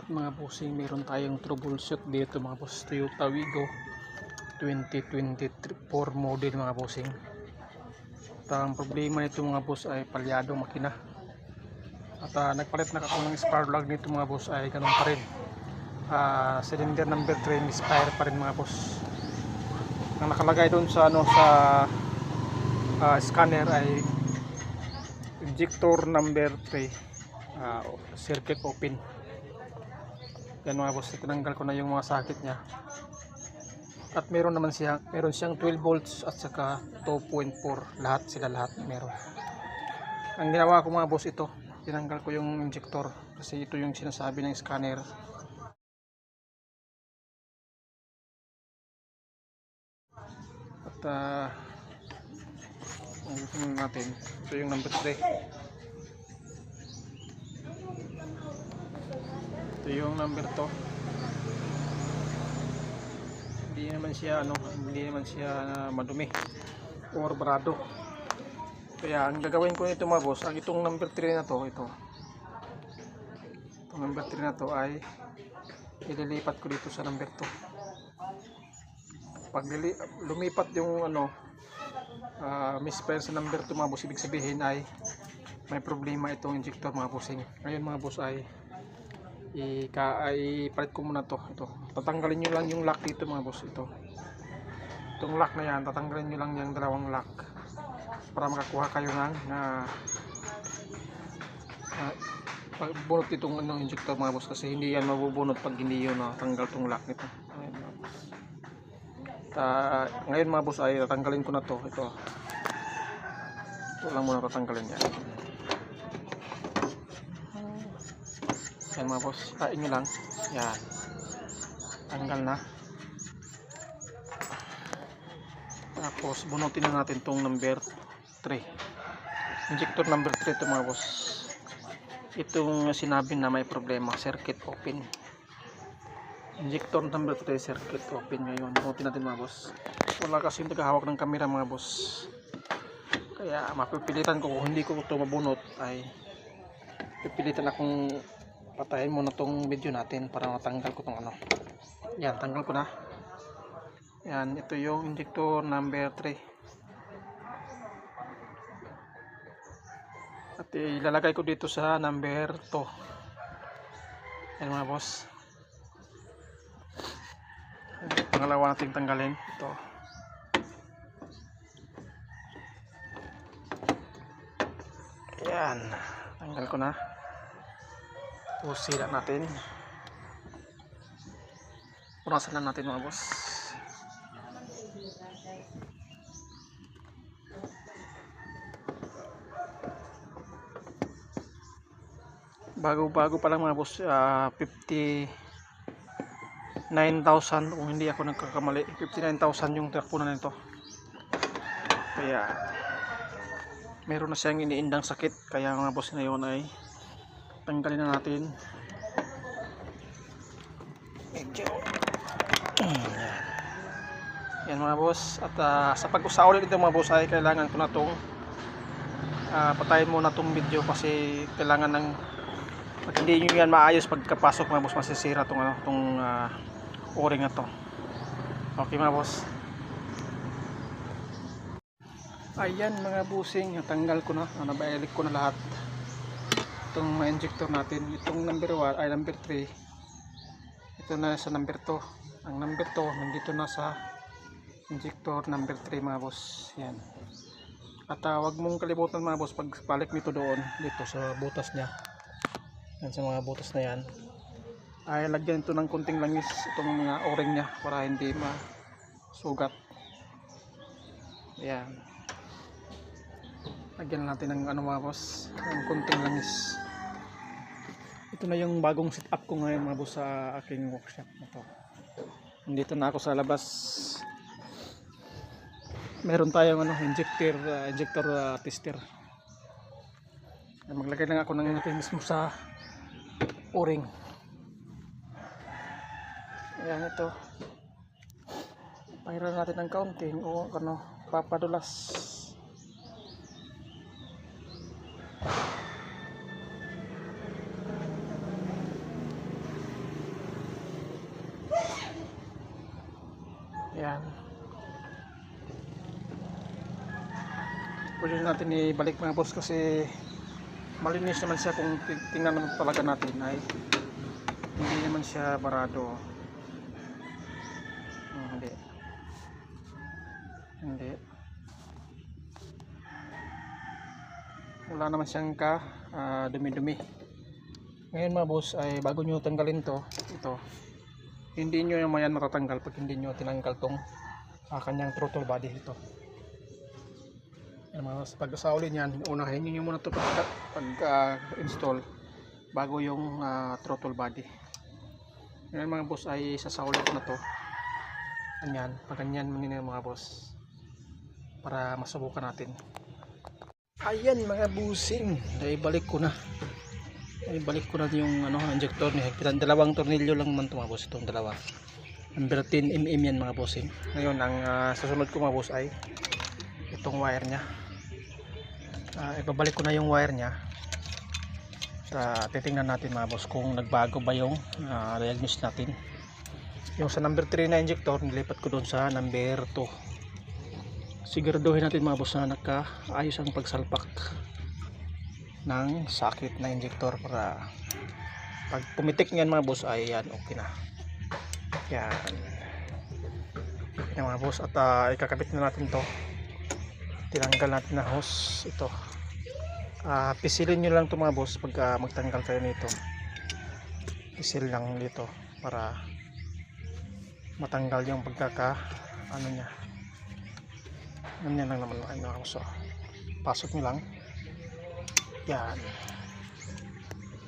Mga bossing, meron tayong troubleshoot dito mga boss. Toyota Wigo 2024 model mga bossing. At ang problema nito mga boss ay palyado makina. At nagpalit na ako ng spark plug nito mga boss, ay ganun pa rin. Cylinder number 3 misfire pa rin mga boss. Ang nakalagay doon sa scanner ay injector number 3 circuit open. Yan mga boss, tinanggal ko na yung mga sakit niya. At meron siyang 12 volts at saka 2.4, lahat meron. Ang ginawa ko mga boss, ito tinanggal ko yung injector kasi ito yung sinasabi ng scanner. At natin, ito yung number 3. Ito yung number 2. Hindi naman siya madumi or barado. Kaya ang gagawin ko nito mga boss, ang itong number 3 na to, itong number 3 na to ay ililipat ko dito sa number 2. Pag lumipat yung misfire sa number 2 mga boss, ibig sabihin ay may problema itong injector mga bossing. Ngayon mga boss ay ipalit ko muna to. Ito, tatanggalin nyo lang yung lock dito mga boss. Itong lock na yan, tatanggalin nyo lang yung dalawang lock para makakuha kayo ng pagbunot itong injector mga boss, kasi hindi yan mabubunot pag hindi yun tanggal tong lock nito. Ngayon mga boss ay tatanggalin ko na to. Ito lang muna tatanggalin yan. Yan mga boss, kain nyo lang. Yan, tanggal na. Tapos bunutin na natin tong number 3, injector number 3 ito mga boss. Itong sinabi na may problema, circuit open. Injector number 3 circuit open. Ngayon bunutin natin mga boss. Wala kasi naghahawak ng camera mga boss, kaya mapipilitan ko, kung hindi ko ito mabunot ay pipilitan akong patayin muna tong video natin para matanggal ko tong yan, tanggal ko na yan. Ito yung injector number 3 at ilalagay ko dito sa number 2. Yan mga boss, pangalawa nating tanggalin ito. Yan, tanggal ko na. Usila natin, punasan lang natin mga boss. Bago pa lang mga boss, 59,000 kung hindi ako nagkakamali, 59,000 yung tapunan nito. Kaya meron na siyang iniindang sakit, kaya mga boss ngayon ay tanggalin na natin. Yan mga boss. At sa pag-usa ulit ito mga boss ay kailangan ko na itong patayin muna itong video, kasi kailangan ng, pag hindi nyo yan maayos pagkapasok mga boss, masisira itong o-ring na to. Okay mga boss, ayan mga bossing, natanggal ko na, nabalik ko na lahat itong mga injector natin. Itong number 1 ay number 3, ito na sa number 2. Ang number 2 nandito na sa injector number 3 mga boss. Yan. At wag mong kalimutan mga boss, pagbalik nito doon dito sa butas nya, yan sa mga butas na yan, ay lagyan ito ng kunting langis itong mga o-ring nya para hindi masugat. Yan, lagyan natin ng mga boss, ng kunting langis. Ito na yung bagong setup ko ngayon mga boss sa aking workshop na to. Nandito na ako sa labas. Meron tayong injector tester. Maglagay lang ako ng natin mismo sa o-ring. Ayan, ito pahiran natin ng kaunting papadulas. pwede natin ibalik mga boss kasi malinis naman siya kung tingnan naman talaga natin ay hindi naman siya barado. Hindi wala naman siyang dumi-dumi. Ngayon mga boss ay bago nyo tanggalin ito hindi nyo naman yan matatanggal pag hindi nyo tinanggal tong kanyang throttle body ito. Yan mga boss, pag sa uli nyan unahin nyo muna ito pag install bago yung throttle body. Ngayon mga boss ay sasauli ko na to ganyan, pag ganyan manina mga boss para masubukan natin. Ayan mga busing, ibalik ko na yung injector ni Higpitan. Dalawang tornilyo lang man ito mga boss, itong dalawa number 10mm yan mga bossing. Ngayon ang susunod ko mga boss ay itong wire nya. Ibabalik ko na yung wire nya. Titingnan natin mga boss kung nagbago ba yung diagnose natin. Yung sa number 3 na injector nilipat ko doon sa number 2. Siguraduhin natin mga boss na nakaayos ang pagsalpak ng sakit na injector para pag pumitik niyan mga boss ay yan okay na. Yan okay na mga boss at ikakabit na natin to. Tinanggal natin na hose ito. Pisilin nyo lang to mga boss pag magtanggal kayo nito. Pisil lang dito para matanggal yung niya. Ganyan lang naman mga boss. Pasok nyo lang. Yan.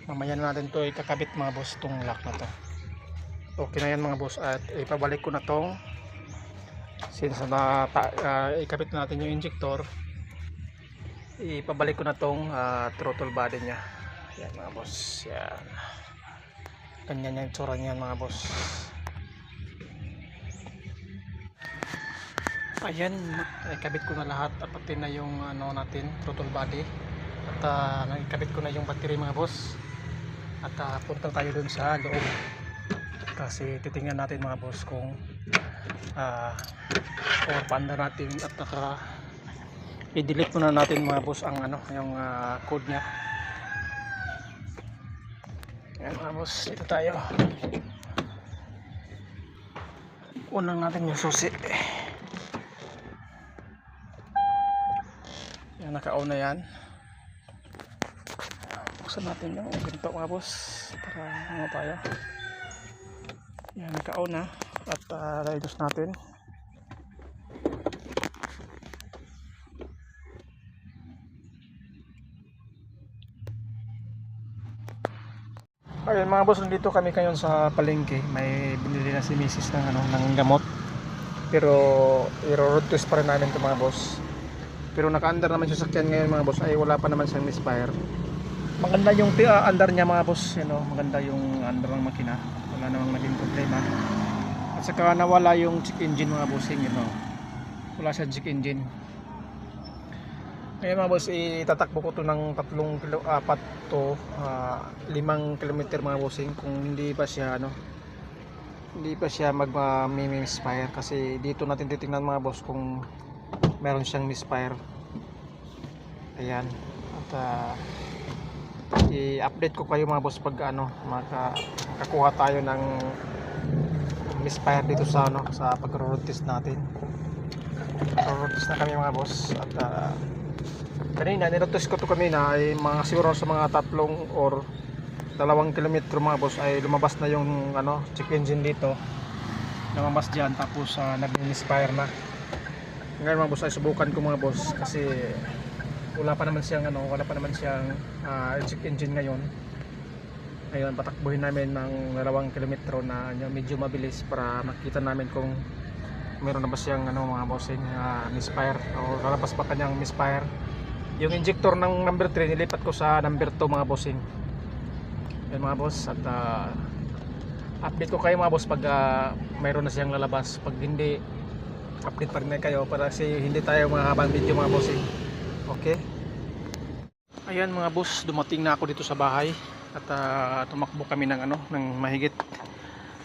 Mamaya natin to ikakabit mga boss itong lock na to. Okay na yan mga boss at ipabalik ko na tong since ikabit na natin yung injector, ipabalik ko na tong throttle body nya. Yan mga boss. Yan. Ganyan yung tsura niyan mga boss. Ayan, ikabit ko na lahat at pati na yung natin throttle body at nakikabit ko na yung battery mga boss at punta tayo dun sa loob kasi titingnan natin mga boss kung paanda natin at i-delete muna natin mga boss ang yung code nya. Ayan mga boss, dito tayo. Unang natin yung susi. Yan, naka-on na yan. Buksan natin yung ganito mga boss para tayo. Yan, naka-on na at reduce natin. Ayun mga boss, nandito kami ngayon sa palengke. May binili na si Mrs. ng gamot. Pero i-road test pa rin namin ito mga boss. Pero naka-under naman yung sasakyan ngayon mga boss ay wala pa naman siyang misfire. Maganda yung under niya mga boss, maganda yung under ng makina. Wala namang naging problema. At saka nawala yung check engine mga bossing, wala siyang check engine. Ngayon mga boss, itatakbo ko to ng 5 kilometer mga bossing kung hindi pa siya mag-misfire kasi dito natin titingnan mga boss kung meron siyang misfire. Ayan. At i-update ko kayo mga boss pag makakuha tayo ng misfire dito sa pag-road test natin. Road test na kami mga boss at kanina niroad-test ko to kanina ay siguro sa mga 3 or 2 kilometro mga boss ay lumabas na yung check engine dito. Lumabas diyan tapos nag-misfire na. Ngayon mga boss ay subukan ko mga boss kasi wala pa naman siyang check engine ngayon. Ngayon patakbuhin namin ng 2 kilometro na medyo mabilis para makita namin kung meron na ba siyang mga bossing misfire o lalabas pa kanyang misfire. Yung injector ng number 3 nilipat ko sa number 2 mga bossing. Yan mga boss at update ko kayo mga boss pag mayroon na siyang lalabas. Pag hindi, update pa rin kayo para kasi hindi tayo mahabang video mga bossing. Okay. Ayan mga boss, dumating na ako dito sa bahay at tumakbo kami ng mahigit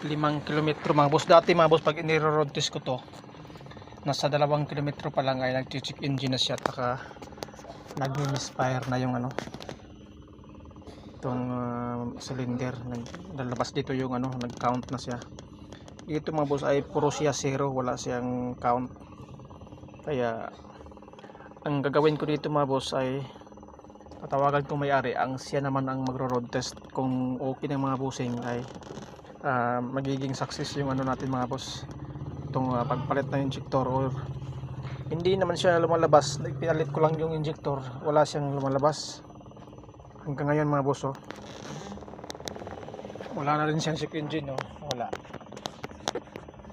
5 kilometro mga boss. Dati mga boss pag iniro-road test ko to nasa 2 kilometro pa lang ay nag-check engine na siya at nag-misfire na yung ano, itong cylinder. Nalabas dito yung ano, nag-count na siya. Dito mga boss ay puro siya 0, wala siyang count. Kaya ang gagawin ko dito mga boss ay tatawagan ko may-ari, ang siya naman ang magro-road test. Kung okay ng mga bossing ay magiging success yung ano natin mga boss, itong pagpalit ng injector. Or hindi naman siya lumalabas, pinalit ko lang yung injector, wala siyang lumalabas hanggang ngayon mga boss. Wala na rin siyang check engine, wala,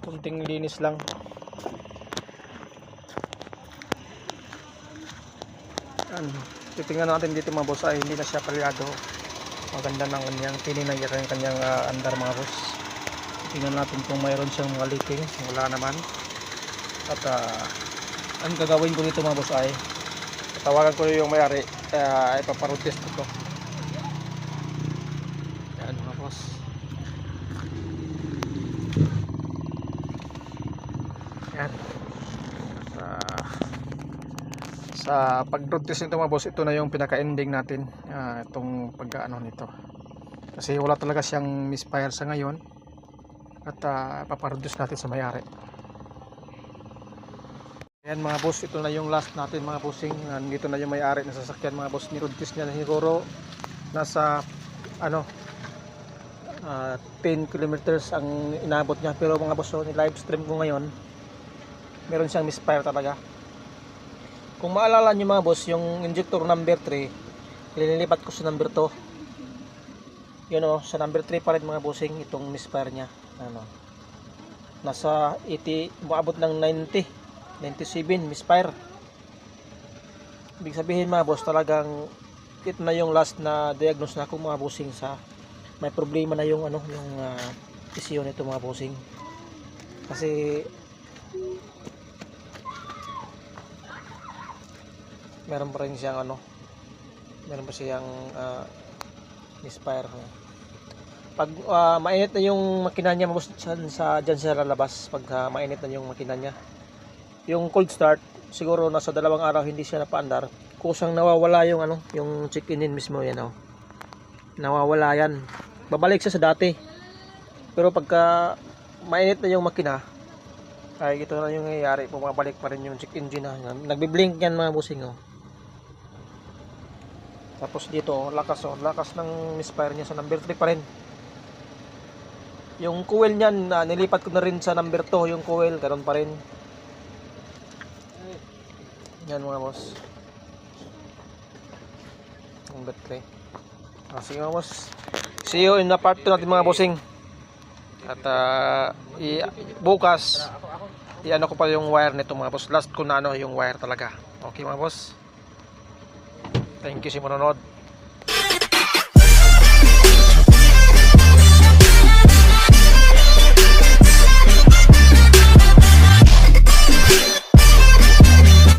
kunting linis lang. Titingnan natin dito mga boss ay hindi na siya palyado. Maganda ng kanyang tininay yung kanyang andar mga boss. Tingnan natin kung mayroon siyang mga leaking. Wala naman. At ang gagawin ko dito mga boss ay tawagan ko yung may-ari, ipaparotest ko to. Yan mga boss. Yan. Sa pag-road test nito mga boss, ito na yung pinaka-ending natin, itong pag-ano nito. Kasi wala talaga siyang misfire sa ngayon. At paparoad test natin sa may-ari. Ayan mga boss, ito na yung last natin mga bossing. Dito na yung may-ari na sasakyan mga boss. Ni-road test niya na siguro nasa ano 10 kilometers ang inabot niya. Pero mga boss, ni live stream ko ngayon, meron siyang misfire talaga. Kung maalala nyo mga boss, yung injector number 3 nililipat ko sa number 2. Yun sa number 3 pa rin mga bossing itong misfire nya. Nasa 80, maabot ng 97 misfire. Ibig sabihin mga boss, talagang ito na yung last na diagnose na ako mga bossing, sa may problema na yung yung ECU nito mga bossing. Kasi meron pa rin siyang meron pa siyang misfire. Pag mainit na yung makina niya mga boss, dyan siya lalabas pag mainit na yung makina niya. Yung cold start siguro nasa 2 araw hindi siya napaandar, kusang nawawala yung yung check engine mismo. Yan nawawala yan, babalik siya sa dati. Pero pagka mainit na yung makina ay ito na yung nangyayari, bumabalik pa rin yung check engine nagbi-blink yan mga bossing. Tapos dito lakas ng misfire niya sa number 3 pa rin. Yung coil niyan nilipat ko na rin sa number 2, yung coil ganoon pa rin. Yan mga boss, number 3. Sige mga boss, see you in the part 2 natin mga bossing. At bukas i-ano ko pa yung wire nito mga boss, last ko na yung wire talaga. Okay mga boss, thank you sa manonood.